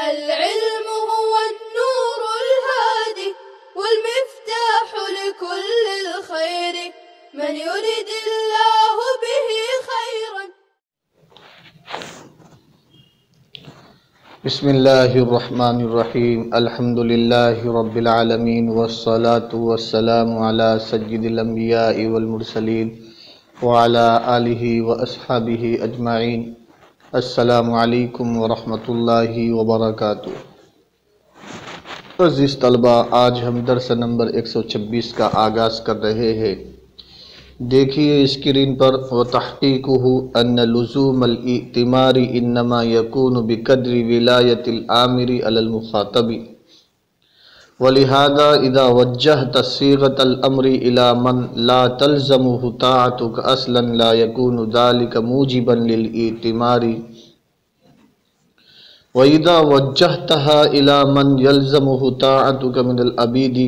العلم هو النور الهادي والمفتاح لكل الخير من يرد الله به خيرا. بسم اللہ الرحمن الرحیم. الحمد للہ رب العالمین والصلاة والسلام علی سید الانبیاء والمرسلین وعلی آلہ واصحابہ اجمعین. السلام علیکم ورحمۃ اللہ وبرکاتہ. عزیز طلبہ، آج ہم درس نمبر 126 کا آغاز کر رہے ہیں. دیکھیے اسکرین پر وتحقیقہ ان لزوم الائتمار انما یکون بقدر ولایت الآمر علی المخاطب، ولہذا اذا وجہت صیغۃ الامر الی من لا تلزمہ طاعتک اصلا لا یکون ذلک موجبا للائتمار، واذا وجہتها الی من یلزمہ طاعتک من العبید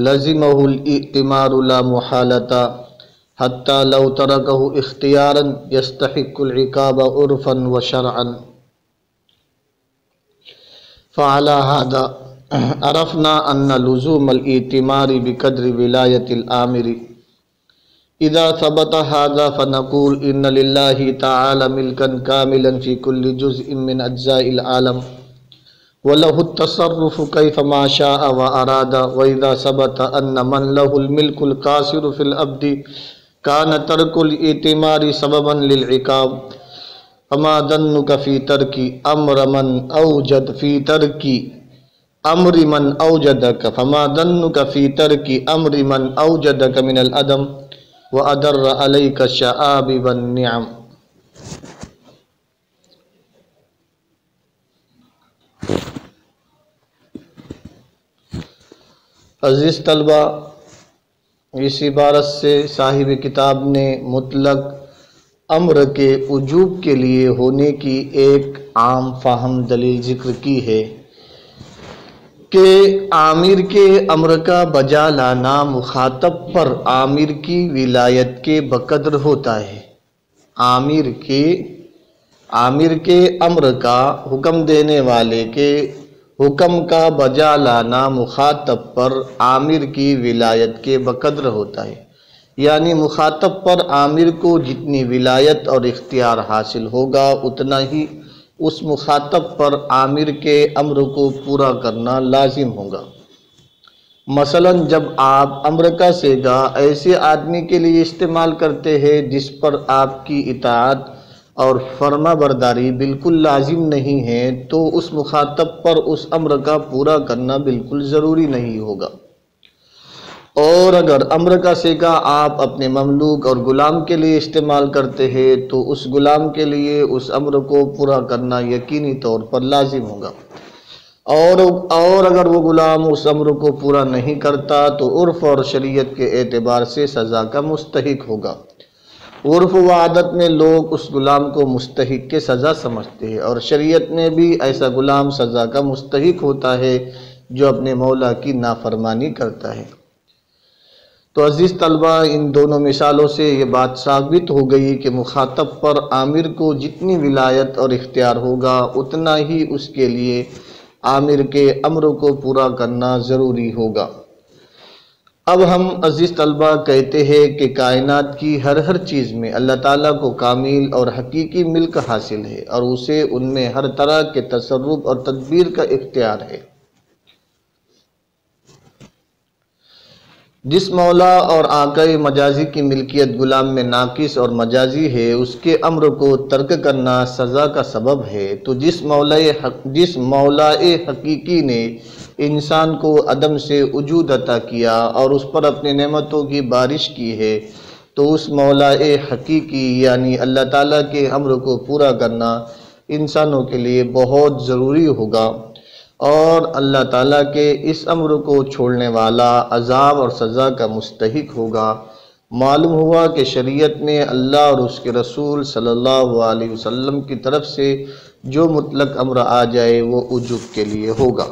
لزمہ الائتمار لا محالۃ حتی لو ترکہ اختیارا یستحق العقاب عرفا وشرعا. فعلی ھذا عرفنا ان لزوم الائتمار بقدر ولایت الآمر. اذا ثبت ھذا فنقول ان للہ تعالی ملکا کاملا فی کل جزء من اجزاء العالم وله التصرف كيفما شاء وأراد. وإذا ثبت أن من له الملك القاصر في العبد كان ترك الائتمار سببا للعقاب، فما ظنك في ترك أمر من أوجد في ترك أمر من أوجدك فما ظنك في ترك أمر من أوجدك من العدم وأدر عليك الشعاب والنعم. عزیز طلبہ، اس عبارت سے صاحب کتاب نے مطلق امر کے وجوب کے لیے ہونے کی ایک عام فہم دلیل ذکر کی ہے کہ آمر کے امر کا بجا لانا مخاطب پر آمر کی ولایت کے بقدر ہوتا ہے. آمر کے امر کا حکم دینے والے کے حکم کا بجا لانا مخاطب پر آمر کی ولایت کے بقدر ہوتا ہے. یعنی مخاطب پر آمر کو جتنی ولایت اور اختیار حاصل ہوگا اتنا ہی اس مخاطب پر آمر کے امر کو پورا کرنا لازم ہوگا. مثلا جب آپ امر کا صیغہ ایسے آدمی کے لیے استعمال کرتے ہیں جس پر آپ کی اطاعت اور فرما برداری بالکل لازم نہیں ہے تو اس مخاطب پر اس امر کا پورا کرنا بالکل ضروری نہیں ہوگا. اور اگر امر کا صیغہ آپ اپنے مملوک اور غلام کے لیے استعمال کرتے ہیں تو اس غلام کے لیے اس امر کو پورا کرنا یقینی طور پر لازم ہوگا. اور اگر وہ غلام اس امر کو پورا نہیں کرتا تو عرف اور شریعت کے اعتبار سے سزا کا مستحق ہوگا. عرف و عادت میں لوگ اس غلام کو مستحق کے سزا سمجھتے ہیں اور شریعت میں بھی ایسا غلام سزا کا مستحق ہوتا ہے جو اپنے مولا کی نافرمانی کرتا ہے. تو عزیز طلبہ، ان دونوں مثالوں سے یہ بات ثابت ہو گئی کہ مخاطب پر آمر کو جتنی ولایت اور اختیار ہوگا اتنا ہی اس کے لیے آمر کے امر کو پورا کرنا ضروری ہوگا. اب ہم عزیز طلبہ کہتے ہیں کہ کائنات کی ہر چیز میں اللہ تعالیٰ کو کامل اور حقیقی ملک حاصل ہے اور اسے ان میں ہر طرح کے تصرف اور تدبیر کا اختیار ہے. جس مولا اور آقائے مجازی کی ملکیت غلام میں ناقص اور مجازی ہے اس کے امر کو ترک کرنا سزا کا سبب ہے. تو جس مولا حقیقی نے انسان کو عدم سے وجود عطا کیا اور اس پر اپنی نعمتوں کی بارش کی ہے تو اس مولا حقیقی یعنی اللہ تعالیٰ کے امر کو پورا کرنا انسانوں کے لیے بہت ضروری ہوگا. اور اللہ تعالیٰ کے اس امر کو چھوڑنے والا عذاب اور سزا کا مستحق ہوگا. معلوم ہوا کہ شریعت میں اللہ اور اس کے رسول صلی اللہ علیہ وسلم کی طرف سے جو مطلق امر آ جائے وہ وجوب کے لیے ہوگا.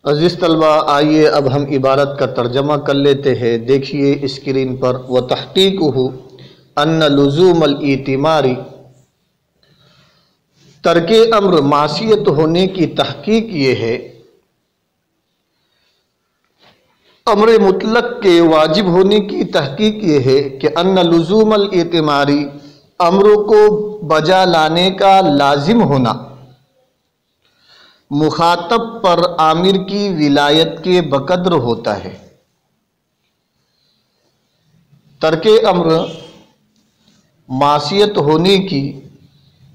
عزیز طلبہ، آئیے اب ہم عبارت کا ترجمہ کر لیتے ہیں. دیکھیے اسکرین پر وتحقیقہ ان لزوم الائتمار. ترک امر معصیت ہونے کی تحقیق یہ ہے، امر مطلق کے واجب ہونے کی تحقیق یہ ہے کہ ان لزوم الاعتماری، امروں کو بجا لانے کا لازم ہونا، مخاطب پر آمر کی ولایت کے بقدر ہوتا ہے۔ ترک امر معصیت ہونے کی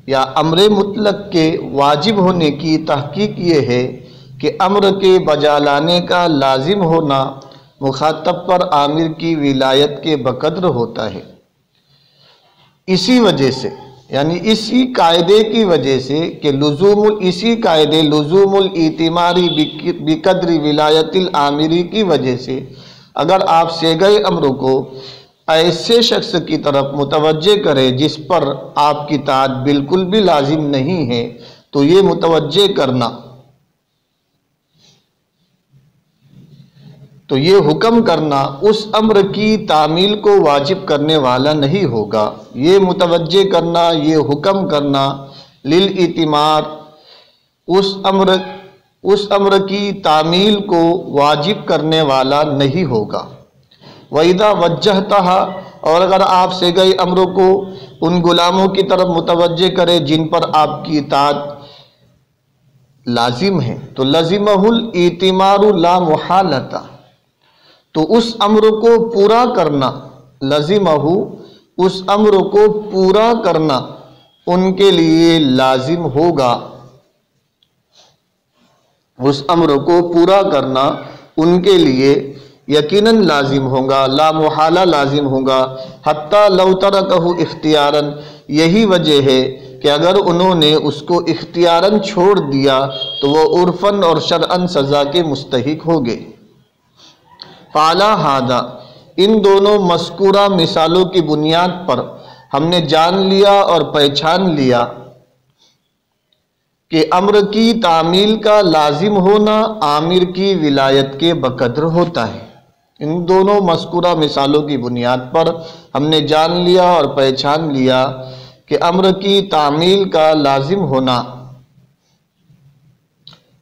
یا امر مطلق کے واجب ہونے کی تحقیق یہ ہے کہ امر کے بجا لانے کا لازم ہونا مخاطب پر آمر کی ولایت کے بقدر ہوتا ہے۔ اسی وجہ سے، یعنی اسی قاعدے کی وجہ سے کہ اسی قاعدے لزوم الاعتماری بقدر ولایت العامری کی وجہ سے اگر آپ صیغہ امر کو ایسے شخص کی طرف متوجہ کرے جس پر آپ کی اطاعت بالکل بھی لازم نہیں ہے، تو یہ متوجہ کرنا، تو یہ حکم کرنا اس امر کی تعمیل کو واجب کرنے والا نہیں ہوگا۔ یہ متوجہ کرنا، یہ حکم کرنا للاتمار اس امر کی تعمیل کو واجب کرنے والا نہیں ہوگا۔ وَإِذَا وَجَّهْتَهَا، اور اگر آپ صیغہ امر کو ان غلاموں کی طرف متوجہ کرے جن پر آپ کی اطاعت لازم ہے، تو لَزِمَهُ الْإِتِمَارُ لَا مُحَالَةَ، تو اس امر کو پورا کرنا، لَزِمَهُ، اس امر کو پورا کرنا ان کے لیے لازم ہوگا، اس امر کو پورا کرنا ان کے لیے یقیناً لازم ہوگا، لا محالہ لازم ہوگا۔ حتیٰ لو ترکہ اختیاراً، یہی وجہ ہے کہ اگر انہوں نے اس کو اختیاراً چھوڑ دیا تو وہ عرفاً اور شرعاً سزا کے مستحق ہوگے۔ فعلی ھذا، ان دونوں مذکورہ مثالوں کی بنیاد پر ہم نے جان لیا اور پہچان لیا کہ امر کی تعمیل کا لازم ہونا آمر کی ولایت کے بقدر ہوتا ہے۔ ان دونوں مذکورہ مثالوں کی بنیاد پر ہم نے جان لیا اور پہچان لیا کہ امر کی تعمیل کا لازم ہونا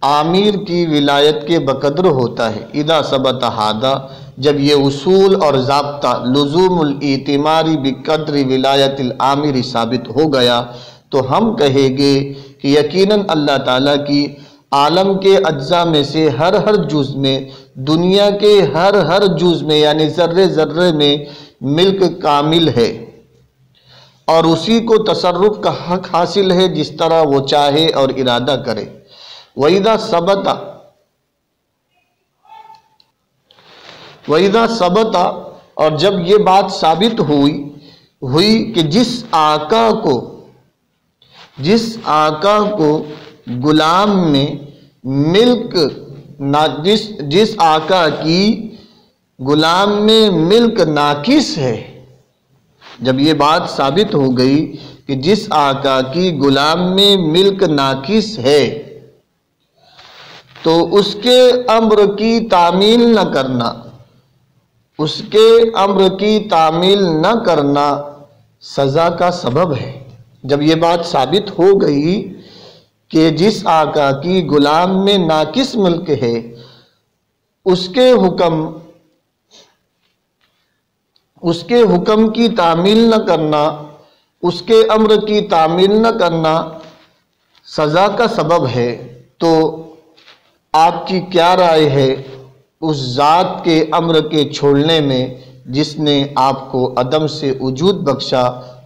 آمیر کی ولایت کے بقدر ہوتا ہے۔ اذا ثبت ھذا، جب یہ اصول اور ضابطہ لزوم الاعتماری بقدر ولایت العامر ثابت ہو گیا تو ہم کہیں گے کہ یقیناً اللہ تعالیٰ کی عالم کے اجزاء میں سے ہر جز میں، دنیا کے ہر جز میں یعنی ذرے ذرے میں ملک کامل ہے اور اسی کو تصرف کا حق حاصل ہے جس طرح وہ چاہے اور ارادہ کرے۔ وَإِذَا ثَبَتَ، اور جب یہ بات ثابت ہوئی کہ جس آقا کو غلام میں ملک، جس آقا کی غلام میں ملک ناقص ہے، جب یہ بات ثابت ہو گئی کہ جس آقا کی غلام میں ملک ناقص ہے تو اس کے امر کی تعمیل نہ کرنا، اس کے امر کی تعمیل نہ کرنا سزا کا سبب ہے۔ جب یہ بات ثابت ہو گئی کہ جس آقا کی غلام میں ناقص ملک ہے، اس کے حکم کی تعمیل نہ کرنا، اس کے امر کی تعمیل نہ کرنا سزا کا سبب ہے، تو آپ کی کیا رائے ہے اس ذات کے امر کے چھوڑنے میں جس نے آپ کو عدم سے وجود بخشا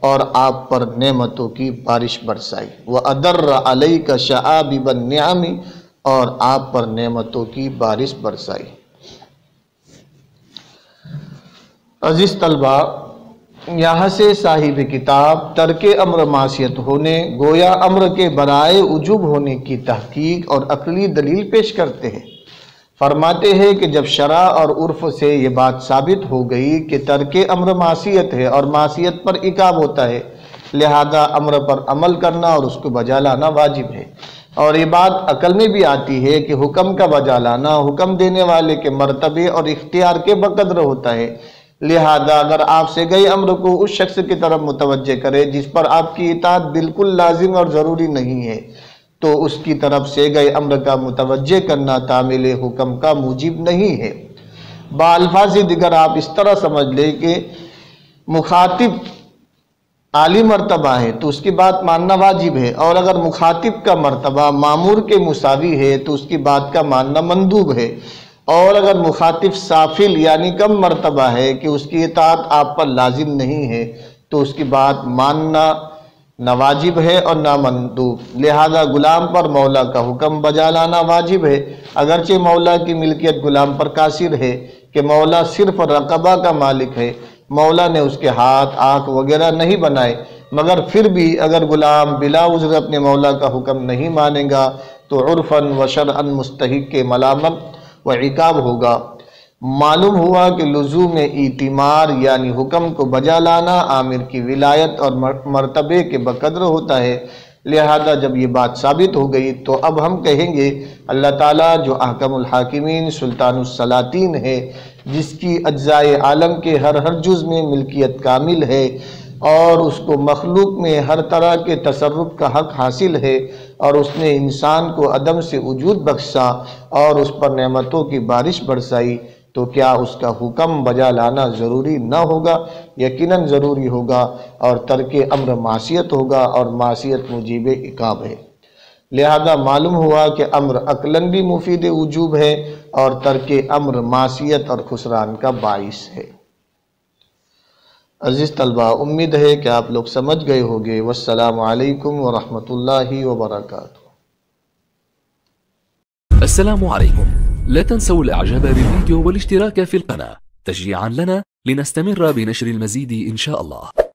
اور آپ پر نعمتوں کی بارش برسائی؟ وَأَدَرَّ عَلَيْكَ شَعَابِبَ النِّعَمِ، اور آپ پر نعمتوں کی بارش برسائی۔ عزیز طلبہ، یہاں سے صاحب کتاب ترک امر معصیت ہونے گویا امر کے برائے وجوب ہونے کی تحقیق اور عقلی دلیل پیش کرتے ہیں۔ فرماتے ہیں کہ جب شرع اور عرف سے یہ بات ثابت ہو گئی کہ ترک امر معصیت ہے اور معصیت پر عقاب ہوتا ہے، لہذا امر پر عمل کرنا اور اس کو بجا لانا واجب ہے، اور یہ بات عقل میں بھی آتی ہے کہ حکم کا بجا لانا حکم دینے والے کے مرتبے اور اختیار کے بقدر ہوتا ہے، لہذا اگر آپ سے گئے امر کو اس شخص کی طرف متوجہ کرے جس پر آپ کی اطاعت بالکل لازم اور ضروری نہیں ہے تو اس کی طرف سے گئے امر کا متوجہ کرنا تعمیل حکم کا موجب نہیں ہے۔ بالفاظ دیگر آپ اس طرح سمجھ لیں کہ مخاطب عالی مرتبہ ہے تو اس کی بات ماننا واجب ہے، اور اگر مخاطب کا مرتبہ مامور کے مساوی ہے تو اس کی بات کا ماننا مندوب ہے، اور اگر مخاطب سافل یعنی کم مرتبہ ہے کہ اس کی اطاعت آپ پر لازم نہیں ہے تو اس کی بات ماننا نہ واجب ہے اور نہ مندوب۔ لہذا غلام پر مولا کا حکم بجا لانا واجب ہے، اگرچہ مولا کی ملکیت غلام پر قاصر ہے کہ مولا صرف رقبہ کا مالک ہے، مولا نے اس کے ہاتھ آنکھ وغیرہ نہیں بنائے، مگر پھر بھی اگر غلام بلا عذر اپنے مولا کا حکم نہیں مانے گا تو عرفاً و شرعاً مستحق کے ملامت و عقاب ہوگا۔ معلوم ہوا کہ لزوم ایتمار یعنی حکم کو بجا لانا آمر کی ولایت اور مرتبے کے بقدر ہوتا ہے۔ لہذا جب یہ بات ثابت ہو گئی تو اب ہم کہیں گے اللہ تعالیٰ جو احکم الحاکمین سلطان السلاطین ہے، جس کی اجزائے عالم کے ہر جز میں ملکیت کامل ہے اور اس کو مخلوق میں ہر طرح کے تصرف کا حق حاصل ہے، اور اس نے انسان کو عدم سے وجود بخشا اور اس پر نعمتوں کی بارش برسائی، تو کیا اس کا حکم بجا لانا ضروری نہ ہوگا؟ یقیناً ضروری ہوگا، اور ترک امر معصیت ہوگا، اور معصیت موجب عقاب ہے۔ لہذا معلوم ہوا کہ امر عقلاً بھی مفید وجوب ہے اور ترک امر معصیت اور خسران کا باعث ہے۔ عزیز طلبہ، امید ہے کہ آپ لوگ سمجھ گئے ہوگے۔ والسلام علیکم ورحمۃ اللہ وبرکاتہ۔ السلام عليكم. لا تنسوا الاعجاب بالفيديو والاشتراك في القناة تشجيعا لنا لنستمر بنشر المزيد إن شاء الله.